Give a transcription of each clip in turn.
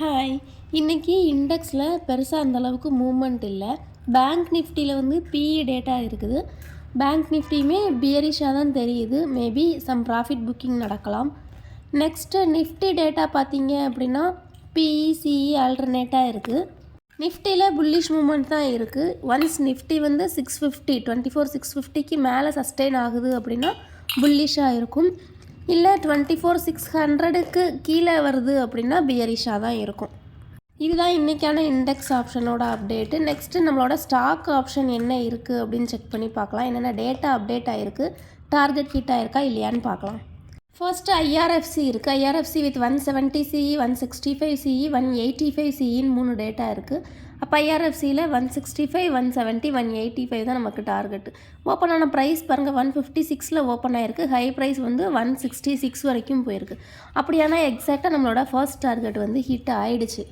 Hi. இன்றைக்கி இண்டெக்ஸில் பெருசாக அந்தளவுக்கு மூவ்மெண்ட் இல்லை. பேங்க் நிஃப்டியில் வந்து பிஇ டேட்டா இருக்குது. பேங்க் நிஃப்டியுமே பியரிஷாக தான் தெரியுது. மேபி சம் ப்ராஃபிட் புக்கிங் நடக்கலாம். நெக்ஸ்ட்டு நிஃப்டி டேட்டா பார்த்தீங்க அப்படின்னா பிஇ சிஇ ஆல்டர்னேட்டாக இருக்குது. நிஃப்டியில் புல்லிஷ் மூவ்மெண்ட் தான் இருக்குது. ஒன்ஸ் நிஃப்டி வந்து 650 24,650க்கு மேலே சஸ்டெயின் ஆகுது அப்படின்னா புல்லிஷாக இருக்கும். இல்லை 24,600க்கு கீழே வருது அப்படின்னா பியரிஷாக தான் இருக்கும். இதுதான் இன்றைக்கான இண்டெக்ஸ் ஆப்ஷனோட அப்டேட்டு. நெக்ஸ்ட்டு நம்மளோட ஸ்டாக் ஆப்ஷன் என்ன இருக்குது அப்படின்னு செக் பண்ணி பார்க்கலாம். என்னென்ன டேட்டா அப்டேட் ஆகிருக்கு, டார்கெட் ஹிட் ஆகிருக்கா இல்லையான்னு பார்க்கலாம். ஃபர்ஸ்ட்டு ஐஆர்எஃப்சி இருக்குது. IRFC with 170 CE 165 CE 185 சிஇன்னு 3 data இருக்குது. அப்போ ஐஆர்எஃப்சியில் 165 170 185 தான் நமக்கு டார்கெட்டு. ஓப்பன் ஆன ப்ரைஸ் பாருங்கள் 156 ஓப்பன் ஆகிருக்கு. ஹை ப்ரைஸ் வந்து 166 வரைக்கும் போயிருக்கு. அப்படியானா எக்ஸாக்டாக நம்மளோட ஃபர்ஸ்ட் டார்கெட் வந்து ஹிட் ஆகிடுச்சு.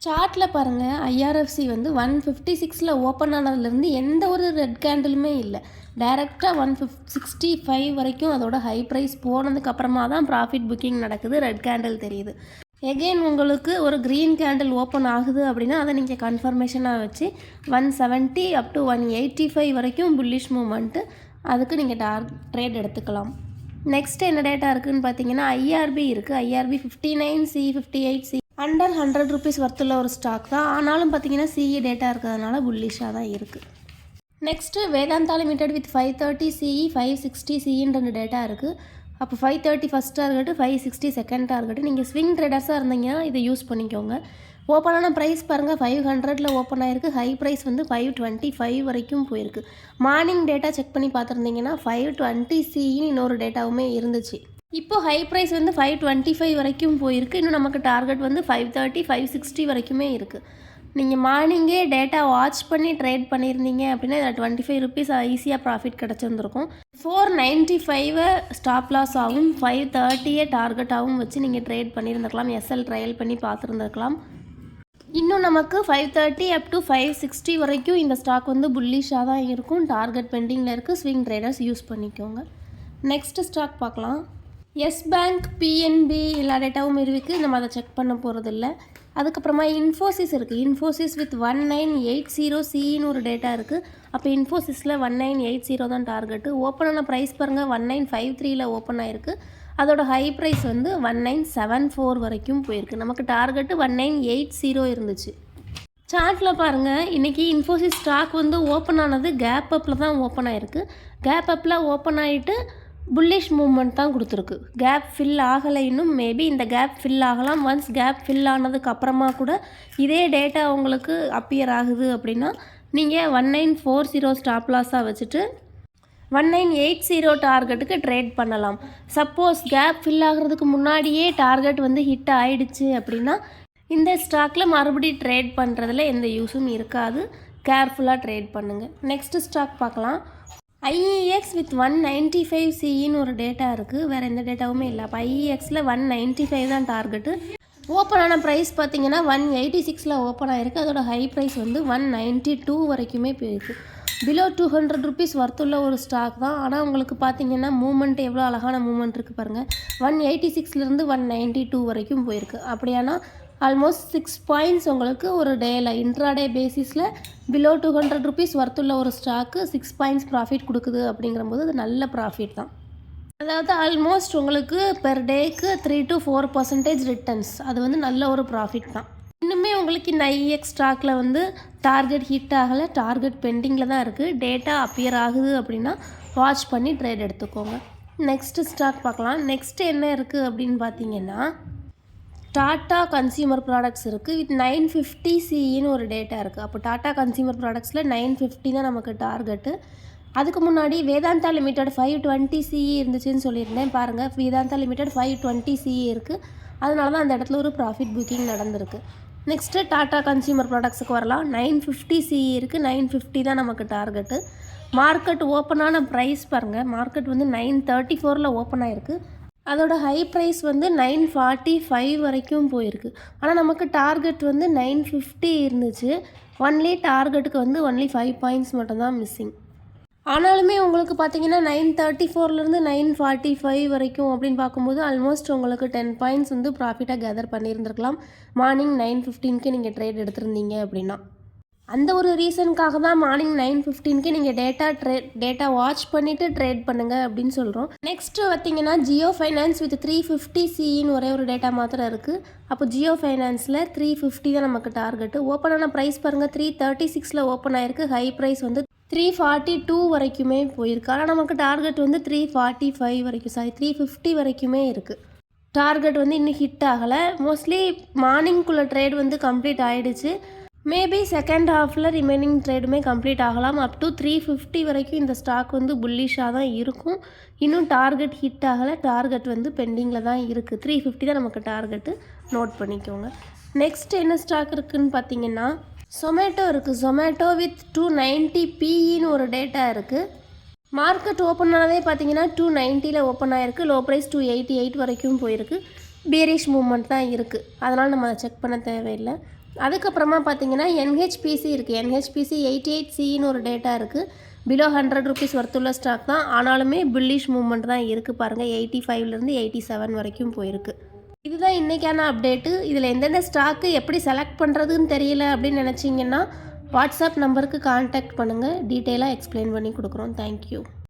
சார்ட்டில் பாருங்கள் ஐஆர்எஃப்சி வந்து 156 ஓப்பன் ஆனதுலேருந்து எந்த ஒரு ரெட் கேண்டிலுமே இல்லை. டைரெக்டாக 165 வரைக்கும் அதோட ஹை ப்ரைஸ் போனதுக்கப்புறமா தான் ப்ராஃபிட் புக்கிங் நடக்குது. ரெட் கேண்டில் தெரியுது. எகெயின் உங்களுக்கு ஒரு க்ரீன் கேண்டில் ஓப்பன் ஆகுது அப்படின்னா அதை நீங்கள் கன்ஃபர்மேஷனாக வச்சு 170 அப் டு 185 வரைக்கும் புல்லிஷ் மூவ்மெண்ட்டு, அதுக்கு நீங்கள் ட்ரேட் எடுத்துக்கலாம். நெக்ஸ்ட்டு என்ன டேட்டா இருக்குதுன்னு பார்த்தீங்கன்னா ஐஆர்பி இருக்குது. IRP 59 C 58 C under 100 rupees வர்த்துள்ள ஒரு ஸ்டாக் தான். ஆனாலும் பார்த்தீங்கன்னா சிஇ டேட்டா இருக்கிறதுனால புல்லிஷாக தான் இருக்குது. Next Vedanta limited with 530 CE 560 சிஇன்னு 2 data இருக்குது. அப்போ 530 ஃபஸ்ட் டார்கெட்டு 560 செகண்ட் டார்கெட்டு. நீங்கள் ஸ்விங் ட்ரேடர்ஸாக இருந்தீங்கன்னா இதை யூஸ் பண்ணிக்கோங்க. ஓப்பனான ப்ரைஸ் பாருங்கள் 500 ஓப்பன் ஆகிருக்கு. ஹை ப்ரைஸ் வந்து 525 வரைக்கும் போயிருக்கு. மார்னிங் டேட்டா செக் பண்ணி பார்த்துருந்தீங்கன்னா 520 சிஇன்னு இன்னொரு டேட்டாவுமே இருந்துச்சு. இப்போது ஹை ப்ரைஸ் வந்து 525 வரைக்கும் போயிருக்கு. இன்னும் நமக்கு டார்கெட் வந்து 530 560 வரைக்குமே இருக்குது. நீங்கள் மார்னிங்கே டேட்டா வாட்ச் பண்ணி ட்ரேட் பண்ணியிருந்தீங்க அப்படின்னா இதில் 25 ரூபீஸ் ஈஸியாக ப்ராஃபிட் கிடச்சிருந்துருக்கும். 495 ஸ்டாப் லாஸ் ஆகும், 530 டார்கெட்டாகவும் வச்சு நீங்கள் ட்ரேட் பண்ணியிருந்துருக்கலாம். எஸ்எல் ட்ரையல் பண்ணி பார்த்துருந்துருக்கலாம். இன்னும் நமக்கு 530 அப் டு 560 வரைக்கும் இந்த ஸ்டாக் வந்து புல்லிஷாக தான் இருக்கும். டார்கெட் பெண்டிங்கில் இருக்குது. ஸ்விங் ட்ரேடர்ஸ் யூஸ் பண்ணிக்கோங்க. நெக்ஸ்ட்டு ஸ்டாக் பார்க்கலாம். எஸ் பேங்க் பிஎன்பி எல்லா டேட்டாவும் இருக்குது. நம்ம அதை செக் பண்ண போகிறதில்ல. அதுக்கப்புறமா இன்ஃபோசிஸ் இருக்குது. இன்ஃபோசிஸ் வித் 1980 சின்னு ஒரு டேட்டா இருக்குது. அப்போ இன்ஃபோசிஸில் 1980 தான் டார்கெட்டு. ஓப்பன் ஆன ப்ரைஸ் பாருங்கள் 1953 ஓப்பன் ஆகிருக்கு. அதோட ஹை ப்ரைஸ் வந்து 1974 வரைக்கும் போயிருக்கு. நமக்கு டார்கெட்டு 1980 இருந்துச்சு. சார்ட்டில் பாருங்கள் இன்றைக்கி இன்ஃபோசிஸ் ஸ்டாக் வந்து ஓப்பன் ஆனது கேப் அப்பில் தான் ஓப்பன் ஆகிருக்கு. கேப் அப்பில் ஓப்பன் ஆகிட்டு புல்லிஷ் மூவ்மெண்ட் தான் கொடுத்துருக்கு. கேப் ஃபில் ஆகலை. இன்னும் மேபி இந்த கேப் ஃபில் ஆகலாம். ஒன்ஸ் கேப் ஃபில் ஆனதுக்கு அப்புறமா கூட இதே டேட்டா உங்களுக்கு அப்பியர் ஆகுது அப்படின்னா நீங்கள் 1940 ஸ்டாப் லாஸாக வச்சுட்டு 1980 டார்கெட்டுக்கு ட்ரேட் பண்ணலாம். சப்போஸ் கேப் ஃபில் ஆகிறதுக்கு முன்னாடியே டார்கெட் வந்து ஹிட் ஆகிடுச்சு அப்படின்னா இந்த ஸ்டாக்கில் மறுபடியும் ட்ரேட் பண்ணுறதுல எந்த யூஸும் இருக்காது. கேர்ஃபுல்லாக ட்ரேட் பண்ணுங்கள். நெக்ஸ்ட்டு ஸ்டாக் பார்க்கலாம். ஐஇஎக்ஸ் வித் 195 சிஇன்னு ஒரு டேட்டா இருக்குது. வேறு எந்த டேட்டாவுமே இல்லை. அப்போ ஐஇஎக்ஸில் 195 தான் டார்கெட்டு. ஓப்பன் ஆன ப்ரைஸ் பார்த்தீங்கன்னா 186 ஓப்பன் ஆகிருக்கு. அதோட ஹை ப்ரைஸ் வந்து 192 வரைக்குமே போயிருக்கு. பிலோ 200 ரூபீஸ் வர்த்துள்ள ஒரு ஸ்டாக் தான். ஆனால் உங்களுக்கு பார்த்தீங்கன்னா மூவ்மெண்ட் எவ்வளோ அழகான மூவ்மெண்ட் இருக்குது பாருங்கள். 186 192 வரைக்கும் போயிருக்கு. அப்படியானா ஆல்மோஸ்ட் 6 பாயிண்ட்ஸ் உங்களுக்கு ஒரு டேயில் இன்ட்ராடே பேசிஸில் பிலோ 200 ரூபீஸ் வர்த்துள்ள ஒரு ஸ்டாக்கு 6 பாயிண்ட்ஸ் ப்ராஃபிட் கொடுக்குது. அப்படிங்கிறபோது அது நல்ல ப்ராஃபிட் தான். அதாவது ஆல்மோஸ்ட் உங்களுக்கு பெர் டேக்கு 3 to 4% ரிட்டர்ன்ஸ். அது வந்து நல்ல ஒரு ப்ராஃபிட் தான். இன்னுமே உங்களுக்கு இந்த ஐஎக்ஸ் ஸ்டாக்கில் வந்து டார்கெட் ஹிட் ஆகலை. டார்கெட் பெண்டிங்கில் தான் இருக்குது. டேட்டா அப்பியர் ஆகுது அப்படின்னா வாட்ச் பண்ணி ட்ரேட் எடுத்துக்கோங்க. நெக்ஸ்ட்டு ஸ்டாக் பார்க்கலாம். நெக்ஸ்ட்டு என்ன இருக்குது அப்படின்னு பார்த்தீங்கன்னா டாட்டா கன்சியூமர் ப்ராடக்ட்ஸ் இருக்குது. வித் 950 சிஇன்னு ஒரு டேட்டா இருக்குது. அப்போ டாட்டா கன்சியூமர் ப்ராடக்ட்ஸில் 950 தான் நமக்கு டார்கெட்டு. அதுக்கு முன்னாடி வேதாந்தா லிமிடெட் 520 சிஇ இருந்துச்சுன்னு சொல்லியிருந்தேன். பாருங்கள் வேதாந்தா லிமிடெட் 520 சிஇ இருக்குது. அதனால தான் அந்த இடத்துல ஒரு ப்ராஃபிட் புக்கிங் நடந்திருக்கு. நெக்ஸ்ட்டு டாட்டா கன்சியூமர் ப்ராடக்ட்ஸுக்கு வரலாம். 950 சிஇ இருக்குது. 950 தான் நமக்கு டார்கெட்டு. மார்க்கெட் ஓப்பனான ப்ரைஸ் பாருங்கள். மார்க்கெட் வந்து 934 ஓப்பன் ஆகிருக்கு. அதோட ஹை ப்ரைஸ் வந்து 945 வரைக்கும் போயிருக்கு. ஆனால் நமக்கு டார்கெட் வந்து 950 இருந்துச்சு. ஒன்லி டார்கெட்டுக்கு வந்து ஒன்லி 5 பாயிண்ட்ஸ் மட்டும்தான் மிஸ்ஸிங். ஆனாலுமே உங்களுக்கு பார்த்தீங்கன்னா 934லேருந்து 945 வரைக்கும் அப்படின்னு பார்க்கும்போது ஆல்மோஸ்ட் உங்களுக்கு 10 பாயிண்ட்ஸ் வந்து ப்ராஃபிட்டாக கேதர் பண்ணியிருந்திருக்கலாம். மார்னிங் 9:15க்கு நீங்கள் ட்ரேட் எடுத்திருந்தீங்க அப்படின்னா. அந்த ஒரு ரீசனுக்காக தான் மார்னிங் 9:15க்கு நீங்கள் டேட்டா வாட்ச் பண்ணிவிட்டு ட்ரேட் பண்ணுங்கள் அப்படின்னு சொல்கிறோம். நெக்ஸ்ட்டு பார்த்தீங்கன்னா ஜியோ ஃபைனான்ஸ் வித் 350 சின்னு ஒரே ஒரு டேட்டா மாத்திரம் இருக்குது. அப்போ ஜியோ ஃபைனான்ஸில் 350 தான் நமக்கு டார்கெட்டு. ஓப்பன் ஆன ப்ரைஸ் பாருங்கள் 336ல் ஓப்பன் ஆயிருக்கு. ஹை ப்ரைஸ் வந்து 342 வரைக்குமே போயிருக்கு. ஆனால் நமக்கு டார்கெட் வந்து 345 வரைக்கும் 350 வரைக்குமே இருக்குது. டார்கெட் வந்து இன்னும் ஹிட் ஆகலை. மோஸ்ட்லி மார்னிங்குள்ளே ட்ரேட் வந்து கம்ப்ளீட் ஆகிடுச்சு. மேபி செகண்ட் ஹாஃபில் ரிமைனிங் ட்ரேடுமே கம்ப்ளீட் ஆகலாம். அப் டு 350 வரைக்கும் இந்த ஸ்டாக் வந்து புல்லிஷாக தான் இருக்கும். இன்னும் டார்கெட் ஹிட் ஆகலை. டார்கெட் வந்து பெண்டிங்கில் தான் இருக்குது. 350 தான் நமக்கு டார்கெட்டு. நோட் பண்ணிக்கோங்க. நெக்ஸ்ட் என்ன ஸ்டாக் இருக்குதுன்னு பார்த்தீங்கன்னா Zomato இருக்குது. Zomato வித் 290 பிஇன்னு ஒரு டேட்டா இருக்குது. மார்க்கெட் ஓப்பன் ஆனதே பார்த்தீங்கன்னா 290ல் ஓப்பன் ஆகிருக்கு. லோ ப்ரைஸ் 288 வரைக்கும் போயிருக்கு. பியரிஷ் மூவ்மெண்ட் தான் இருக்குது. அதனால் நம்ம அதை செக் பண்ண தேவையில்லை. அதுக்கப்புறமா பார்த்தீங்கன்னா NHPC இருக்குது. NHPC 88Cன்னு ஒரு டேட்டா இருக்குது. பிலோ 100 ருபீஸ் வர்த்துள்ள ஸ்டாக் தான். ஆனாலுமே புல்லிஷ் மூவ்மெண்ட் தான் இருக்குது. பாருங்கள் 85லேருந்து 87 வரைக்கும் போயிருக்கு. இதுதான் இன்றைக்கான அப்டேட்டு. இதில் எந்தெந்த ஸ்டாக்கு எப்படி செலக்ட் பண்ணுறதுன்னு தெரியல அப்படின்னு நினச்சிங்கன்னா வாட்ஸ்அப் நம்பருக்கு கான்டாக்ட் பண்ணுங்கள். டீட்டெயிலாக எக்ஸ்பிளைன் பண்ணி கொடுக்குறோம். தேங்க்யூ.